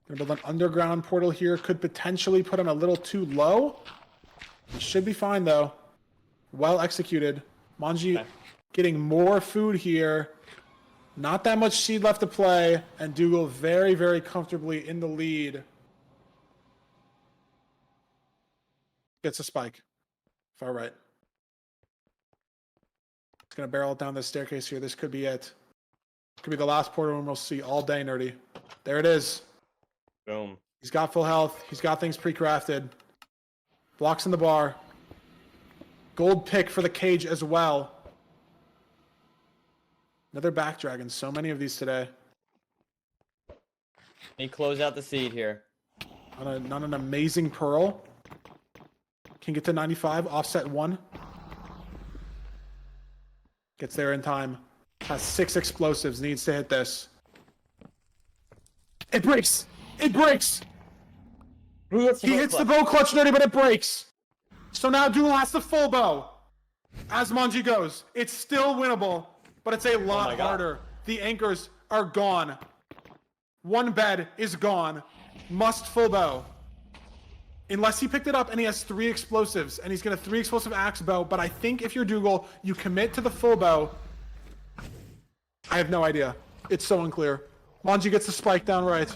Speaker 1: Gonna build an underground portal here. Could potentially put him a little too low. He should be fine, though. Well executed. Mongey getting more food here. Not that much seed left to play. And Doogile very, very comfortably in the lead. Gets a spike. Far right. It's going to barrel it down this staircase here. This could be it. Could be the last portal room we'll see all day, Nerdy. There it is.
Speaker 2: Boom.
Speaker 1: He's got full health. He's got things pre-crafted. Blocks in the bar. Gold pick for the cage as well. Another back dragon. So many of these today.
Speaker 2: He close out the seed here.
Speaker 1: Not an amazing pearl. Can get to 95. Offset 1. Gets there in time. Has 6 explosives. Needs to hit this. It breaks. It breaks. He hits the bow clutch, Nerdy, but it breaks. So now Doogile has the full bow. As Mongey goes. It's still winnable, but it's a lot harder. The anchors are gone. 1 bed is gone. Must full bow. Unless he picked it up and he has 3 explosives, and he's going to 3 explosive axe bow, but I think if you're Doogile, you commit to the full bow. I have no idea. It's so unclear. Mongey gets the spike down right.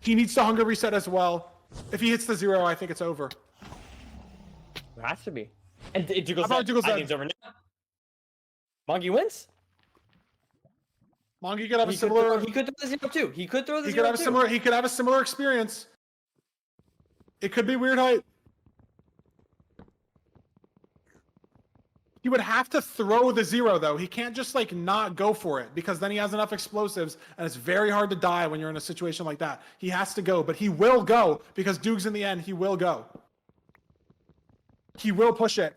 Speaker 1: He needs to hunger reset as well. If he hits the 0, I think it's over.
Speaker 2: There has to be. And Doogile
Speaker 1: I think
Speaker 2: it's over now. Mongey wins?
Speaker 1: Mongey could have a
Speaker 2: He
Speaker 1: similar.
Speaker 2: he could throw the 0 too. He could throw the
Speaker 1: He
Speaker 2: 0
Speaker 1: could have a
Speaker 2: too.
Speaker 1: similar. He could have a similar experience. It could be weird height. He would have to throw the 0 though. He can't just like not go for it because then he has enough explosives and it's very hard to die when you're in a situation like that. He has to go, but he will go because Doog's in the end. He will go. He will push it.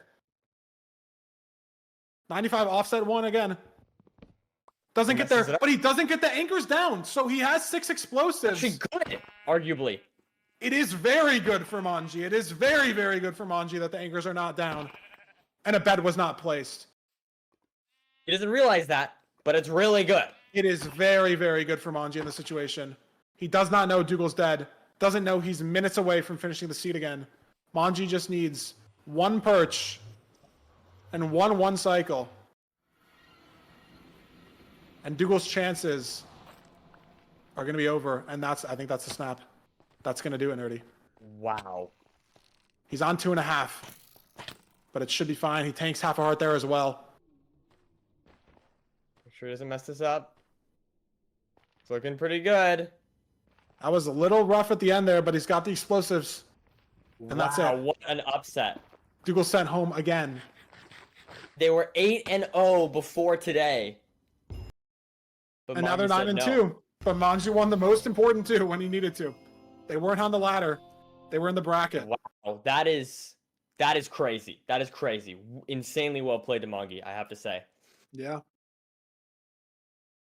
Speaker 1: 95 offset 1 again. Doesn't get there, but he doesn't get the anchors down. So he has 6 explosives.
Speaker 2: Actually good, arguably.
Speaker 1: It is very good for Mongey. It is very, very good for Mongey that the anchors are not down. And a bed was not placed.
Speaker 2: He doesn't realize that, but it's really good.
Speaker 1: It is very, very good for Mongey in this situation. He does not know Doogle's dead. Doesn't know he's minutes away from finishing the seed again. Mongey just needs 1 perch and 1 cycle. And Doogle's chances are going to be over. And I think that's the snap. That's going to do it, Nerdy.
Speaker 2: Wow.
Speaker 1: He's on 2.5. But it should be fine. He tanks half a heart there as well.
Speaker 2: I'm sure he doesn't mess this up. It's looking pretty good.
Speaker 1: That was a little rough at the end there, but he's got the explosives. And that's it.
Speaker 2: What an upset.
Speaker 1: Dougal sent home again.
Speaker 2: They were 8-0 before today. But
Speaker 1: And now they're
Speaker 2: Mongey
Speaker 1: 9-2.
Speaker 2: said no.
Speaker 1: But Mongey won the most important 2 when he needed to. They weren't on the ladder. They were in the bracket.
Speaker 2: Wow, that is crazy. That is crazy. Insanely well played to Mongey, I have to say.
Speaker 1: Yeah.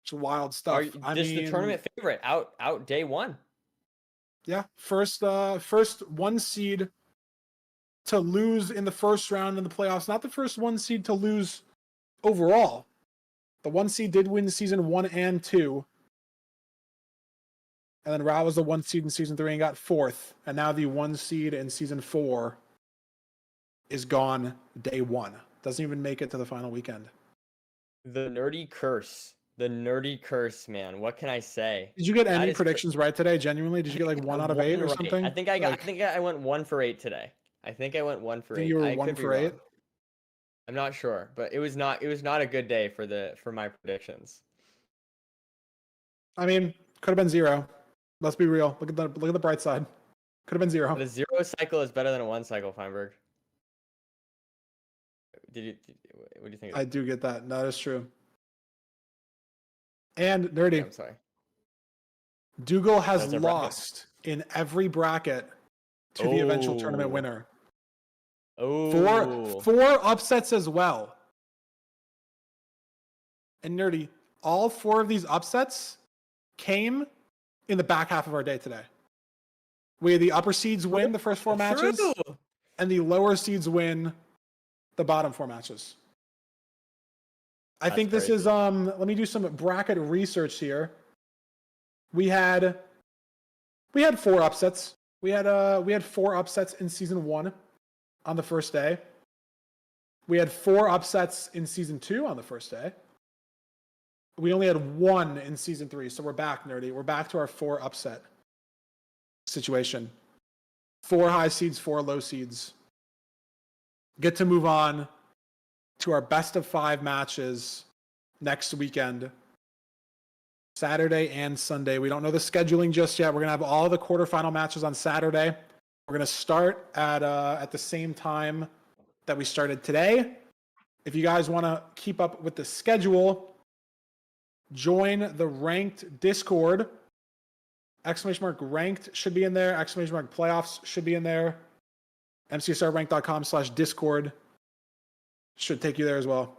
Speaker 1: It's wild stuff.
Speaker 2: The tournament favorite out day 1.
Speaker 1: Yeah, first 1 seed to lose in the first round in the playoffs. Not the first 1 seed to lose overall. The 1 seed did win season 1 and 2. And then Ra was the 1 seed in season 3 and got 4th. And now the 1 seed in season 4 is gone day 1. Doesn't even make it to the final weekend.
Speaker 2: The nerdy curse. The nerdy curse, man. What can I say?
Speaker 1: Did you get any predictions right today? Genuinely? Did you get like 1 out of 8 or something?
Speaker 2: I think I went 1 for 8 today. I think I went 1 for 8.
Speaker 1: You were 1 for 8?
Speaker 2: I'm not sure, but it was not a good day for my predictions.
Speaker 1: I mean, could have been 0. Let's be real. Look at the bright side. Could have been 0.
Speaker 2: But a 0 cycle is better than a 1 cycle, Feinberg. What do you think?
Speaker 1: I do get that. That is true. And Nerdy.
Speaker 2: I'm sorry.
Speaker 1: Doogile has lost in every bracket to the eventual tournament winner.
Speaker 2: Oh.
Speaker 1: 4 upsets as well. And Nerdy, all 4 of these upsets came in the back half of our day today. We had the upper seeds win the first 4 matches, and the lower seeds win the bottom 4 matches. I think this is let me do some bracket research here. We had 4 upsets. We had 4 upsets in season 1 on the first day. We had 4 upsets in season 2 on the first day. We only had 1 in season 3, so we're back, Nerdy. We're back to our 4 upset situation. 4 high seeds, 4 low seeds. Get to move on to our best of 5 matches next weekend. Saturday and Sunday. We don't know the scheduling just yet. We're going to have all the quarterfinal matches on Saturday. We're going to start at the same time that we started today. If you guys want to keep up with the schedule, join the ranked Discord. !ranked should be in there. !playoffs should be in there. mcsrrank.com/discord should take you there as well.